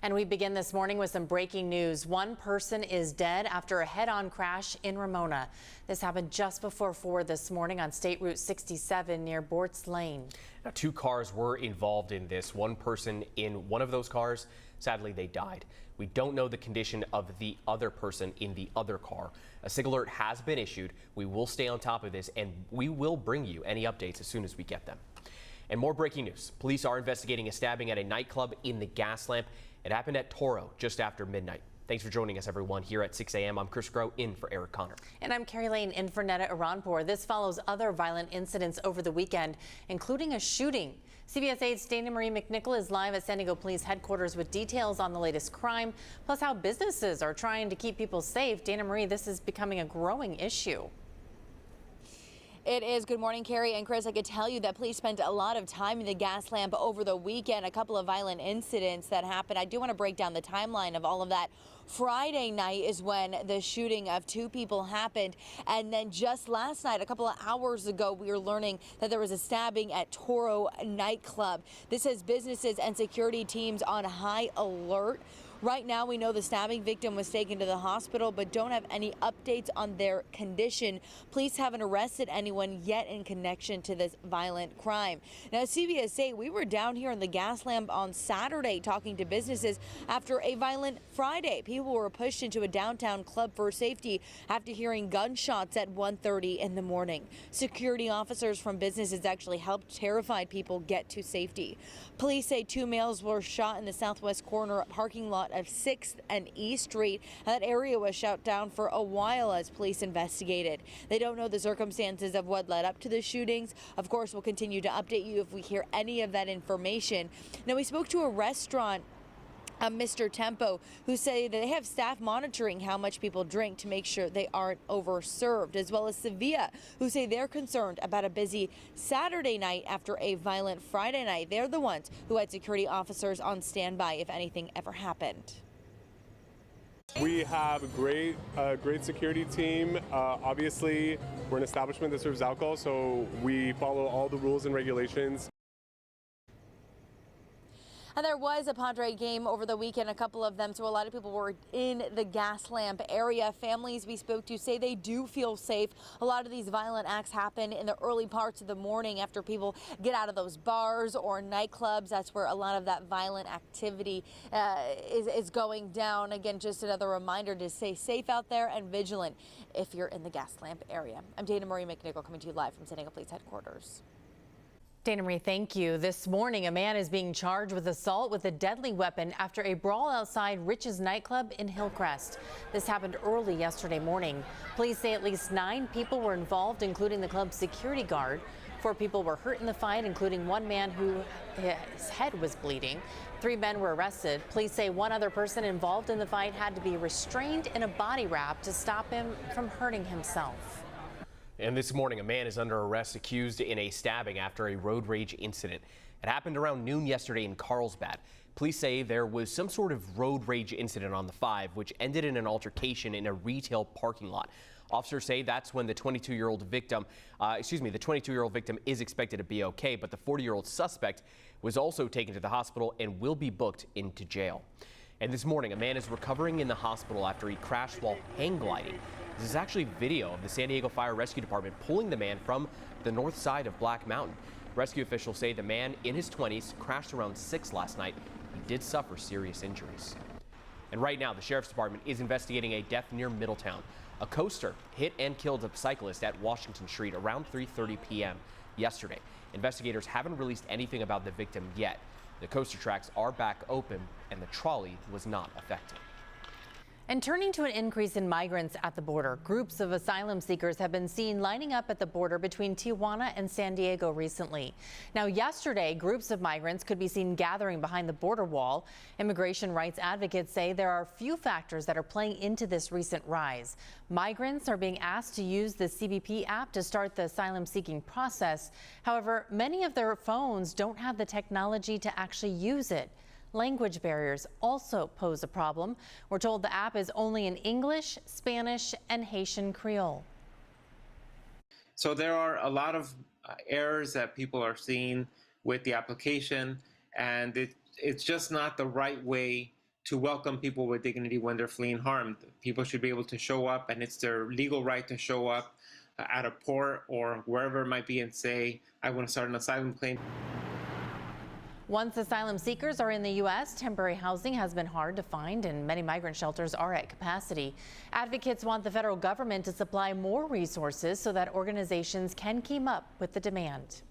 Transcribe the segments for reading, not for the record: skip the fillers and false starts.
And we begin this morning with some breaking news. One person is dead after a head-on crash in Ramona. This happened just before 4 this morning on State Route 67 near Bortz Lane. Now, 2 cars were involved in this. One person in one of those cars, sadly, they died. We don't know the condition of the other person in the other car. A SIG alert has been issued. We will stay on top of this, and we will bring you any updates as soon as we get them. And more breaking news. Police are investigating a stabbing at a nightclub in the Gaslamp. It happened at Toro just after midnight. Thanks for joining us, everyone, here at 6 a.m. I'm Chris Groh, in for Eric Connor. And I'm Carrie Lane, in for Netta Iranpour. This follows other violent incidents over the weekend, including a shooting. CBS 8's Dana Marie McNichol is live at San Diego Police headquarters with details on the latest crime, plus how businesses are trying to keep people safe. Dana Marie, this is becoming a growing issue. It is. Good morning, Carrie and Chris. I could tell you that police spent a lot of time in the Gaslamp over the weekend. A couple of violent incidents that happened. I do want to break down the timeline of all of that. Friday night is when the shooting of 2 people happened. And then just last night, a couple of hours ago, we were learning that there was a stabbing at Toro nightclub. This has businesses and security teams on high alert. Right now, we know the stabbing victim was taken to the hospital, but don't have any updates on their condition. Police haven't arrested anyone yet in connection to this violent crime. Now, CBS 8, we were down here in the Gaslamp on Saturday talking to businesses after a violent Friday. People were pushed into a downtown club for safety after hearing gunshots at 1:30 in the morning. Security officers from businesses actually helped terrified people get to safety. Police say 2 males were shot in the southwest corner parking lot of 6th and E Street. That area was shut down for a while as police investigated. They don't know the circumstances of what led up to the shootings. Of course, we'll continue to update you if we hear any of that information. Now, we spoke to a restaurant, Mr. Tempo, who say that they have staff monitoring how much people drink to make sure they aren't overserved, as well as Sevilla, who say they're concerned about a busy Saturday night after a violent Friday night. They're the ones who had security officers on standby if anything ever happened. We have a great security team. Obviously, we're an establishment that serves alcohol, so we follow all the rules and regulations. And there was a Padre game over the weekend, a couple of them, so a lot of people were in the Gaslamp area. Families we spoke to say they do feel safe. A lot of these violent acts happen in the early parts of the morning after people get out of those bars or nightclubs. That's where a lot of that violent activity is going down. Again, just another reminder to stay safe out there and vigilant if you're in the Gaslamp area. I'm Dana Marie McNichol, coming to you live from San Diego Police headquarters. Dana Marie, thank you. This morning, a man is being charged with assault with a deadly weapon after a brawl outside Rich's nightclub in Hillcrest. This happened early yesterday morning. Police say at least 9 people were involved, including the club's security guard. 4 people were hurt in the fight, including one man his head was bleeding. 3 men were arrested. Police say 1 other person involved in the fight had to be restrained in a body wrap to stop him from hurting himself. And this morning, a man is under arrest accused in a stabbing after a road rage incident. It happened around noon yesterday in Carlsbad. Police say there was some sort of road rage incident on the 5, which ended in an altercation in a retail parking lot. Officers say that's when the 22-year-old victim, is expected to be okay, but the 40-year-old suspect was also taken to the hospital and will be booked into jail. And this morning, a man is recovering in the hospital after he crashed while hang gliding. This is actually video of the San Diego Fire Rescue Department pulling the man from the north side of Black Mountain. Rescue officials say the man in his 20s crashed around 6 last night. He did suffer serious injuries. And right now, the Sheriff's Department is investigating a death near Middletown. A coaster hit and killed a cyclist at Washington Street around 3:30 p.m. yesterday. Investigators haven't released anything about the victim yet. The coaster tracks are back open and the trolley was not affected. And turning to an increase in migrants at the border, groups of asylum seekers have been seen lining up at the border between Tijuana and San Diego recently. Now, yesterday, groups of migrants could be seen gathering behind the border wall. Immigration rights advocates say there are a few factors that are playing into this recent rise. Migrants are being asked to use the CBP app to start the asylum seeking process. However, many of their phones don't have the technology to actually use it. Language barriers also pose a problem. We're told the app is only in English, Spanish, and Haitian Creole. So there are a lot of errors that people are seeing with the application, and it's just not the right way to welcome people with dignity when they're fleeing harm. People should be able to show up, and it's their legal right to show up at a port or wherever it might be and say, I want to start an asylum claim. Once asylum seekers are in the U.S., temporary housing has been hard to find and many migrant shelters are at capacity. Advocates want the federal government to supply more resources so that organizations can keep up with the demand.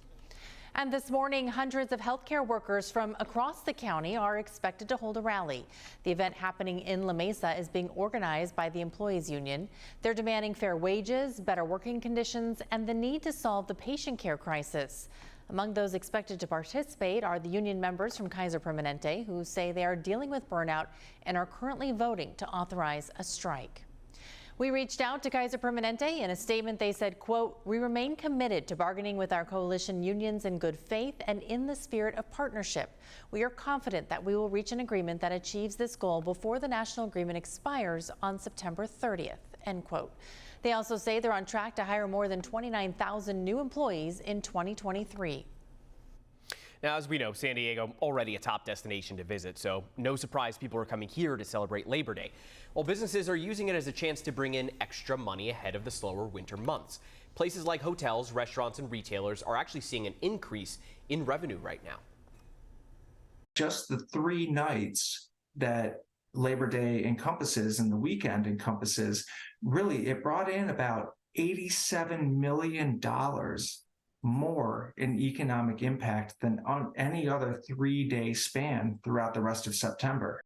And this morning, hundreds of healthcare workers from across the county are expected to hold a rally. The event happening in La Mesa is being organized by the employees union. They're demanding fair wages, better working conditions, and the need to solve the patient care crisis. Among those expected to participate are the union members from Kaiser Permanente, who say they are dealing with burnout and are currently voting to authorize a strike. We reached out to Kaiser Permanente. In a statement, they said, quote, "We remain committed to bargaining with our coalition unions in good faith and in the spirit of partnership. We are confident that we will reach an agreement that achieves this goal before the national agreement expires on September 30th, end quote. They also say they're on track to hire more than 29,000 new employees in 2023. Now, as we know, San Diego already a top destination to visit, so no surprise people are coming here to celebrate Labor Day. While businesses are using it as a chance to bring in extra money ahead of the slower winter months. Places like hotels, restaurants, and retailers are actually seeing an increase in revenue right now. Just the 3 nights that Labor Day encompasses and the weekend encompasses, really, it brought in about $87 million more in economic impact than on any other 3-day span throughout the rest of September.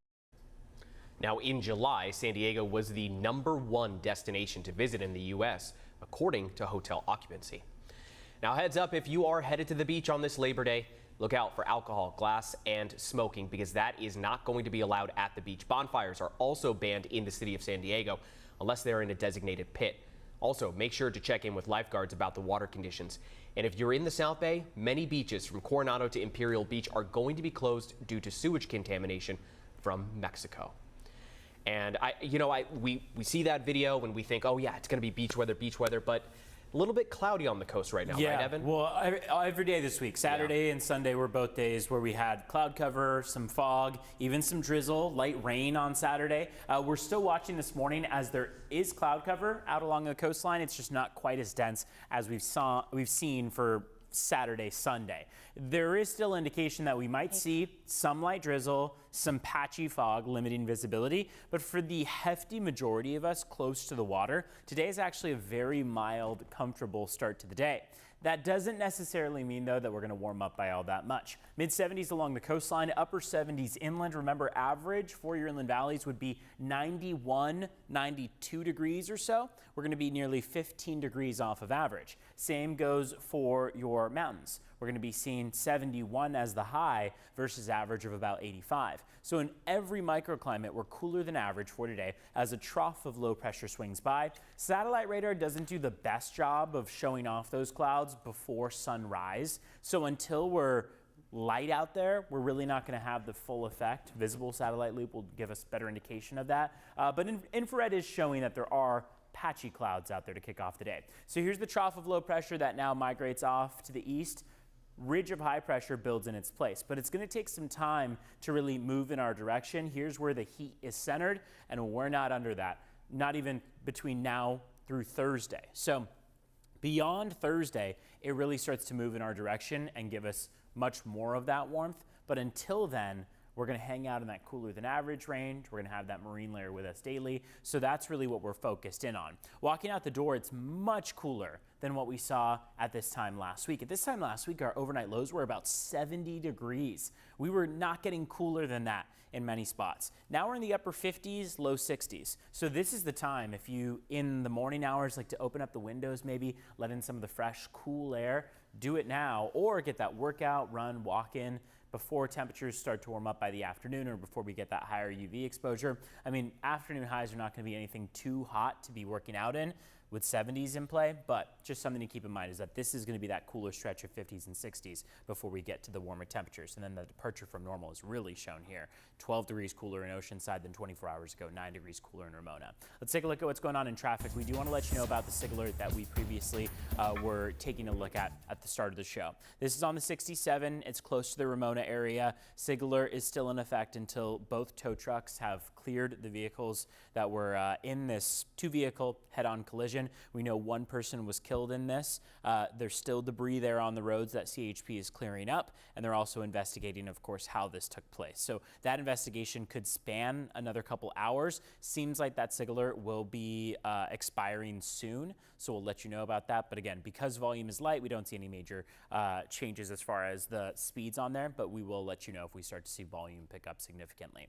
Now, in July, San Diego was the #1 destination to visit in the U.S., according to hotel occupancy. Now, heads up, if you are headed to the beach on this Labor Day, look out for alcohol, glass, and smoking, because that is not going to be allowed at the beach. Bonfires are also banned in the city of San Diego unless they're in a designated pit. Also, make sure to check in with lifeguards about the water conditions. And if you're in the South Bay, many beaches from Coronado to Imperial Beach are going to be closed due to sewage contamination from Mexico. And we see that video and we think, oh yeah, it's going to be beach weather, but a little bit cloudy on the coast right now, right, Evan? Well, every day this week, Saturday and Sunday were both days where we had cloud cover, some fog, even some drizzle, light rain on Saturday. We're still watching this morning as there is cloud cover out along the coastline. It's just not quite as dense as we've seen for Saturday, Sunday. There is still indication that we might see some light drizzle, some patchy fog limiting visibility, but for the hefty majority of us close to the water, today is actually a very mild, comfortable start to the day. That doesn't necessarily mean, though, that we're going to warm up by all that much. Mid-70s along the coastline, upper 70s inland. Remember, average for your inland valleys would be 91, 92 degrees or so. We're going to be nearly 15 degrees off of average. Same goes for your mountains. We're going to be seeing 71 as the high versus average of about 85. So in every microclimate, we're cooler than average for today as a trough of low pressure swings by. Satellite radar doesn't do the best job of showing off those clouds before sunrise. So until we're light out there, we're really not going to have the full effect. Visible satellite loop will give us better indication of that. But infrared is showing that there are patchy clouds out there to kick off the day. So here's the trough of low pressure that now migrates off to the east. Ridge of high pressure builds in its place, but it's going to take some time to really move in our direction. Here's where the heat is centered, and we're not under that, not even between now through Thursday. So beyond Thursday, it really starts to move in our direction and give us much more of that warmth. But until then, we're going to hang out in that cooler than average range. We're going to have that marine layer with us daily. So that's really what we're focused in on. Walking out the door, it's much cooler than what we saw at this time last week. At this time last week, our overnight lows were about 70 degrees. We were not getting cooler than that in many spots. Now we're in the upper 50s, low 60s. So this is the time, if you in the morning hours like to open up the windows, maybe let in some of the fresh, cool air, do it now, or get that workout, run, walk in before temperatures start to warm up by the afternoon or before we get that higher UV exposure. I mean, afternoon highs are not going to be anything too hot to be working out in, with 70s in play, but just something to keep in mind is that this is going to be that cooler stretch of 50s and 60s before we get to the warmer temperatures. And then the departure from normal is really shown here. 12 degrees cooler in Oceanside than 24 hours ago, 9 degrees cooler in Ramona. Let's take a look at what's going on in traffic. We do want to let you know about the SIG alert that we previously were taking a look at the start of the show. This is on the 67. It's close to the Ramona area. SIG alert is still in effect until both tow trucks have cleared the vehicles that were in this two-vehicle head-on collision. We know one person was killed in this. There's still debris there on the roads that CHP is clearing up, and they're also investigating, of course, how this took place. So that investigation could span another couple hours. Seems like that SIG alert will be expiring soon, so we'll let you know about that. But again, because volume is light, we don't see any major changes as far as the speeds on there, but we will let you know if we start to see volume pick up significantly.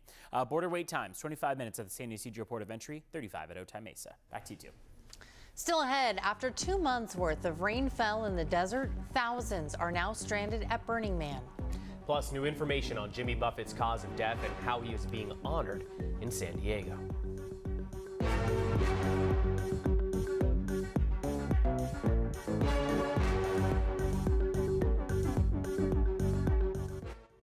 Border wait times, 25 minutes at the San Ysidro Port of Entry, 35 at Otay Mesa. Back to you two. Still ahead, after 2 months worth of rain fell in the desert, thousands are now stranded at Burning Man. Plus, new information on Jimmy Buffett's cause of death and how he is being honored in San Diego.